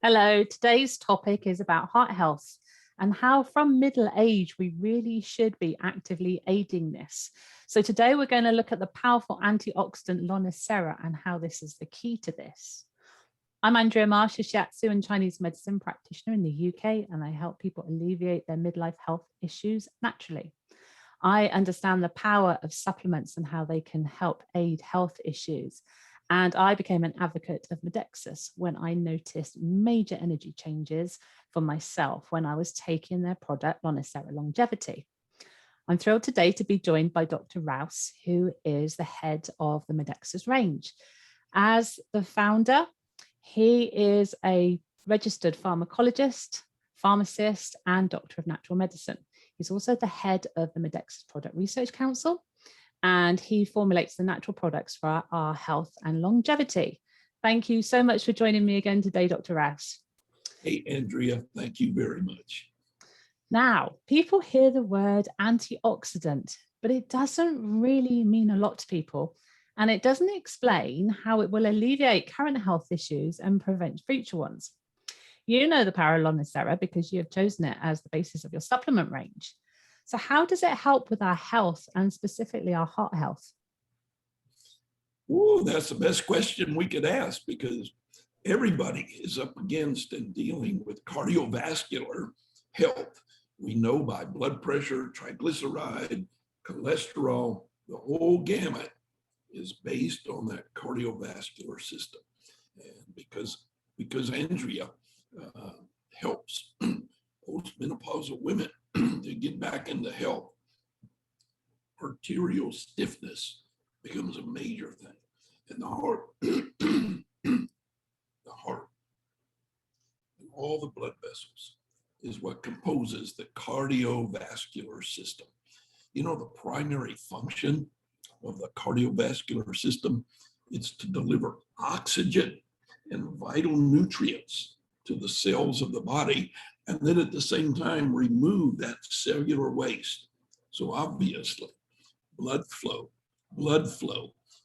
Hello, today's topic is about heart health and how from middle age we really should be actively aiding this. So today we're going to look at the powerful antioxidant Lonicera and how this is the key to this. I'm Andrea Marsh, a shiatsu and Chinese medicine practitioner in the UK, and I help people alleviate their midlife health issues naturally. I understand the power of supplements and how they can help aid health issues. And I became an advocate of Modexus when I noticed major energy changes for myself when I was taking their product, Lonicera Longevity. I'm thrilled today to be joined by Dr. Rouse, who is the head of the Modexus range. As the founder, he is a registered pharmacologist, pharmacist, and doctor of natural medicine. He's also the head of the Modexus Product Research Council, and he formulates the natural products for our health and longevity. Thank you so much for joining me again today, Dr. Rouse. Hey, Andrea, thank you very much. Now, people hear the word antioxidant, but it doesn't really mean a lot to people, and it doesn't explain how it will alleviate current health issues and prevent future ones. You know the power of Lonicera because you have chosen it as the basis of your supplement range. So how does it help with our health and specifically our heart health? Oh, that's the best question we could ask because everybody is up against and dealing with cardiovascular health. We know by blood pressure, triglyceride, cholesterol, the whole gamut is based on that cardiovascular system. And because Andrea helps postmenopausal women to get back into health, arterial stiffness becomes a major thing. And the heart, the heart, and all the blood vessels is what composes the cardiovascular system. You know, the primary function of the cardiovascular system is to deliver oxygen and vital nutrients to the cells of the body, and then at the same time remove that cellular waste. So obviously, blood flow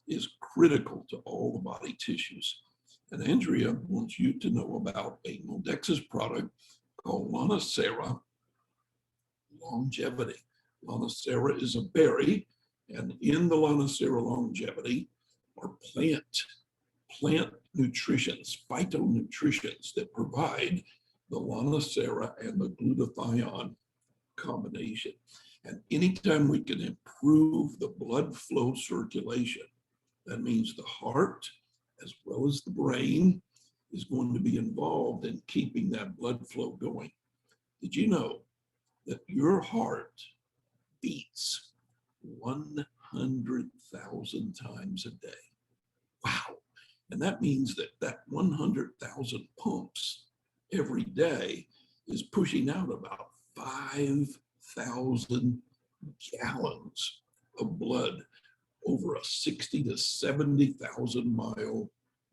is critical to all the body tissues. And Andrea wants you to know about a Modexus product called Lonicera Longevity. Lonicera is a berry, and in the Lonicera Longevity are plant nutritions, phytonutrients that provide the Lonicera and the glutathione combination. And anytime we can improve the blood flow circulation, that means the heart as well as the brain is going to be involved in keeping that blood flow going. Did you know that your heart beats 100,000 times a day? Wow. And that means that 100,000 pumps every day is pushing out about 5,000 gallons of blood over a 60 to 70,000 mile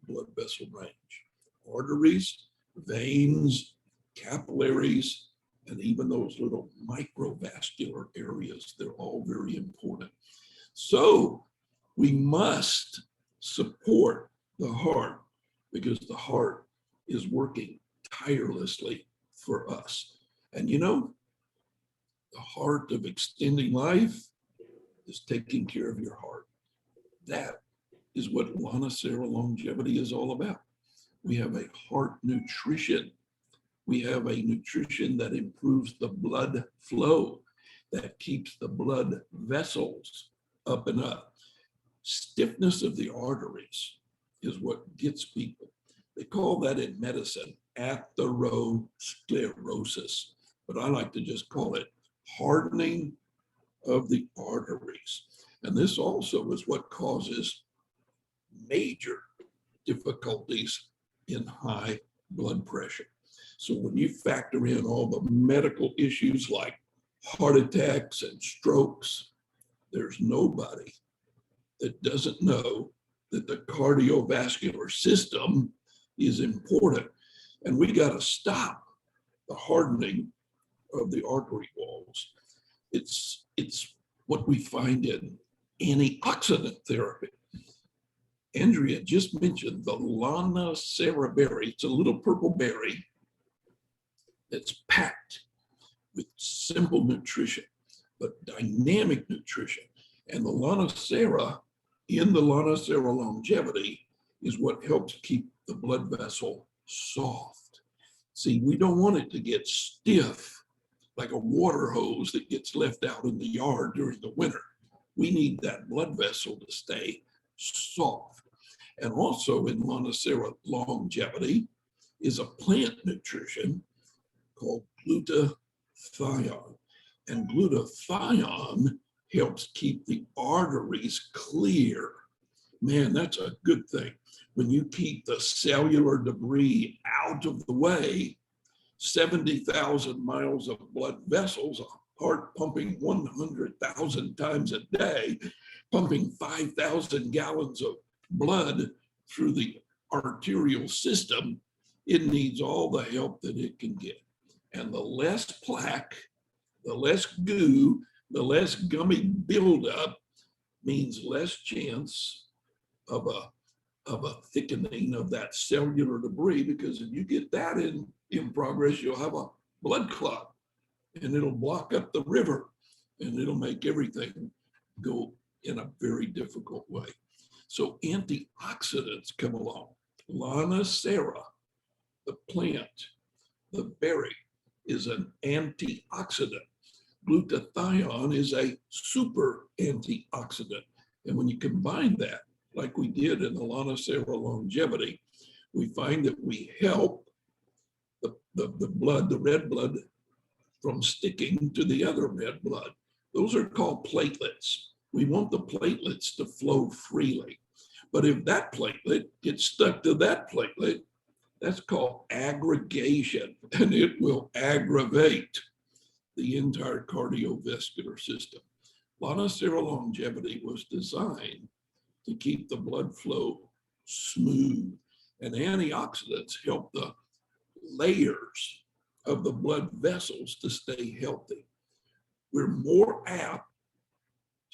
blood vessel range. Arteries, veins, capillaries, and even those little microvascular areas, they're all very important. So we must support the heart because the heart is working tirelessly for us. And you know, the heart of extending life is taking care of your heart. That is what Lonicera Longevity is all about. We have a heart nutrition. We have a nutrition that improves the blood flow, that keeps the blood vessels up and up. Stiffness of the arteries is what gets people. They call that in medicine atherosclerosis, but I like to just call it hardening of the arteries. And this also is what causes major difficulties in high blood pressure. So when you factor in all the medical issues like heart attacks and strokes, there's nobody that doesn't know that the cardiovascular system is important. And we got to stop the hardening of the artery walls. It's what we find in antioxidant therapy. Andrea just mentioned the Lana berry. It's a little purple berry that's packed with simple nutrition, but dynamic nutrition. And the Lana in the Lana longevity is what helps keep the blood vessel soft. See, we don't want it to get stiff like a water hose that gets left out in the yard during the winter. We need that blood vessel to stay soft. And also in Lana longevity is a plant nutrition called glutathione. And glutathione helps keep the arteries clear. Man, that's a good thing. When you keep the cellular debris out of the way, 70,000 miles of blood vessels, a heart pumping 100,000 times a day, pumping 5,000 gallons of blood through the arterial system, it needs all the help that it can get. And the less plaque, the less goo, the less gummy buildup means less chance of a thickening of that cellular debris, because if you get that in progress, you'll have a blood clot and it'll block up the river and it'll make everything go in a very difficult way. So antioxidants come along. Lana the plant, the berry, is an antioxidant. Glutathione is a super antioxidant. And when you combine that, like we did in the Lana longevity, we find that we help the blood, the red blood, from sticking to the other red blood. Those are called platelets. We want the platelets to flow freely. But if that platelet gets stuck to that platelet, that's called aggregation, and it will aggravate the entire cardiovascular system. Lana longevity was designed to keep the blood flow smooth, and antioxidants help the layers of the blood vessels to stay healthy. We're more apt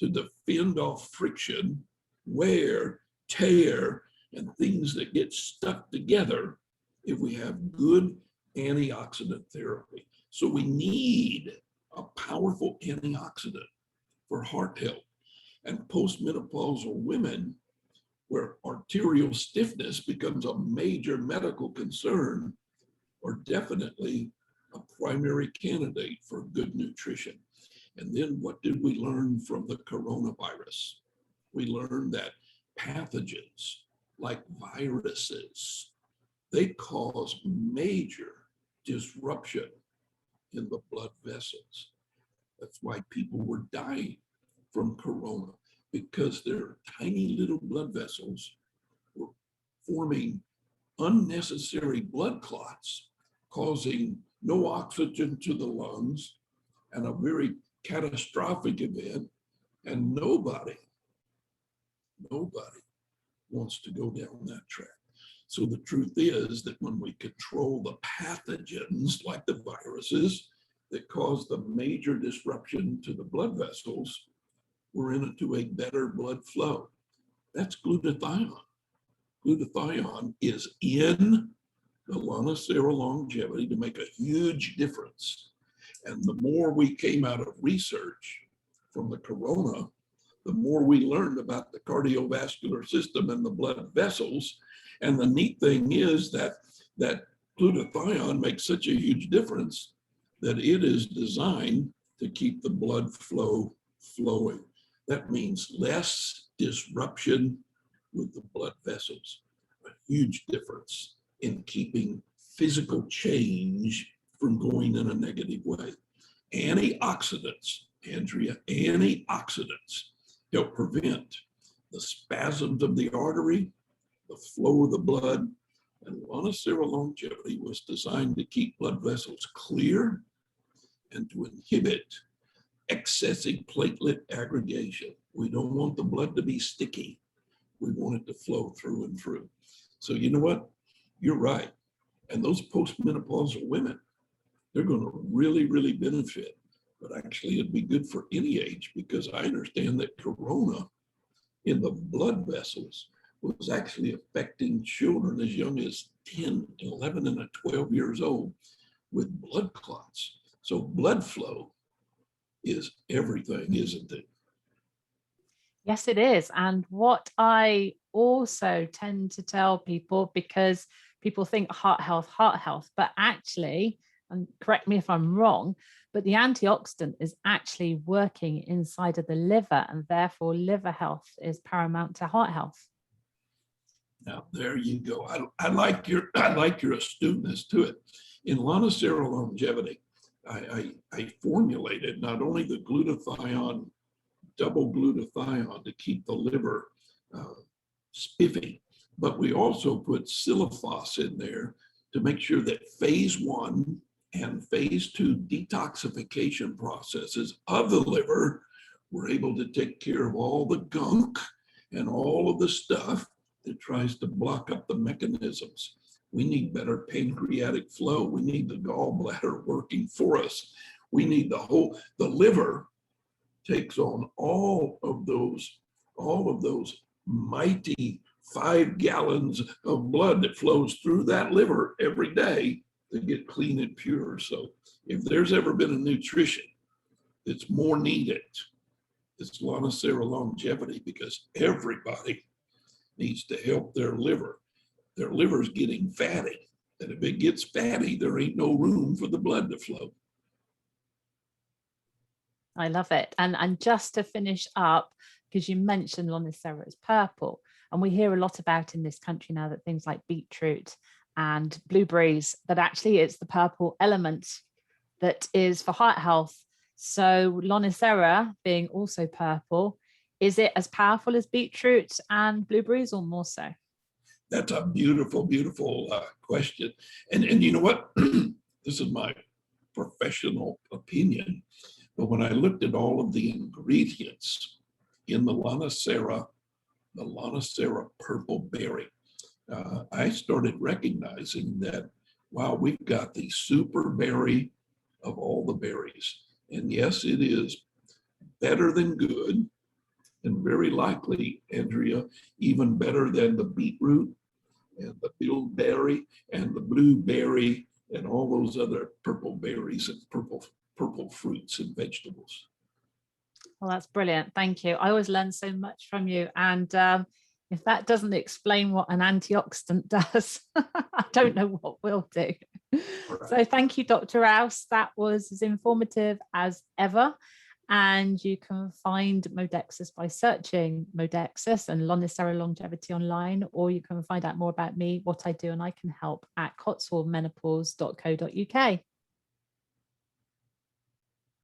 to defend off friction, wear, tear, and things that get stuck together if we have good antioxidant therapy. So we need a powerful antioxidant for heart health. And postmenopausal women, where arterial stiffness becomes a major medical concern, are definitely a primary candidate for good nutrition. And then what did we learn from the coronavirus? We learned that pathogens like viruses, they cause major disruption in the blood vessels. That's why people were dying from corona, because their tiny little blood vessels were forming unnecessary blood clots, causing no oxygen to the lungs and a very catastrophic event. And nobody wants to go down that track. So the truth is that when we control the pathogens like the viruses that cause the major disruption to the blood vessels, we're into a better blood flow. That's glutathione. Glutathione is in the Lana longevity to make a huge difference. And the more we came out of research from the corona, the more we learned about the cardiovascular system and the blood vessels. And the neat thing is that glutathione makes such a huge difference that it is designed to keep the blood flow flowing. That means less disruption with the blood vessels, a huge difference in keeping physical change from going in a negative way. Antioxidants, Andrea, antioxidants help prevent the spasms of the artery, the flow of the blood, and Lana longevity was designed to keep blood vessels clear and to inhibit excessive platelet aggregation. We don't want the blood to be sticky. We want it to flow through and through. So you know what? You're right. And those postmenopausal women, they're going to really, really benefit. But actually, it'd be good for any age, because I understand that corona in the blood vessels was actually affecting children as young as 10, 11, and 12 years old with blood clots. So blood flow is everything, isn't it? Yes, it is. And what I also tend to tell people, because people think heart health, but actually, and correct me if I'm wrong, but the antioxidant is actually working inside of the liver, and therefore liver health is paramount to heart health. Now there you go. I like your astuteness to it. In Lonicera longevity, I formulated not only the glutathione, double glutathione to keep the liver spiffy, but we also put silifos in there to make sure that phase 1 and phase 2 detoxification processes of the liver were able to take care of all the gunk and all of the stuff that tries to block up the mechanisms. We need better pancreatic flow. We need the gallbladder working for us. We need the liver takes on all of those mighty 5 gallons of blood that flows through that liver every day to get clean and pure. So if there's ever been a nutrition that's more needed, it's Lonicera longevity, because everybody needs to help their liver. Their liver's getting fatty, and if it gets fatty, there ain't no room for the blood to flow. I love it. And just to finish up, because you mentioned Lonicera is purple, and we hear a lot about in this country now that things like beetroot and blueberries, that actually it's the purple element that is for heart health. So Lonicera being also purple, is it as powerful as beetroot and blueberries, or more so? That's a beautiful, beautiful question. And you know what? This is my professional opinion. But when I looked at all of the ingredients in the Lonicera purple berry, I started recognizing that, wow, we've got the super berry of all the berries. And yes, it is better than good, and very likely, Andrea, even better than the beetroot and the bilberry and the blueberry and all those other purple berries and purple fruits and vegetables. Well, that's brilliant. Thank you. I always learn so much from you. And if that doesn't explain what an antioxidant does, I don't know what will do. Right. So thank you, Dr. Rouse. That was as informative as ever. And you can find Modexus by searching Modexus and Lonicera longevity online, or you can find out more about me, what I do, and I can help at cotswoldmenopause.co.uk.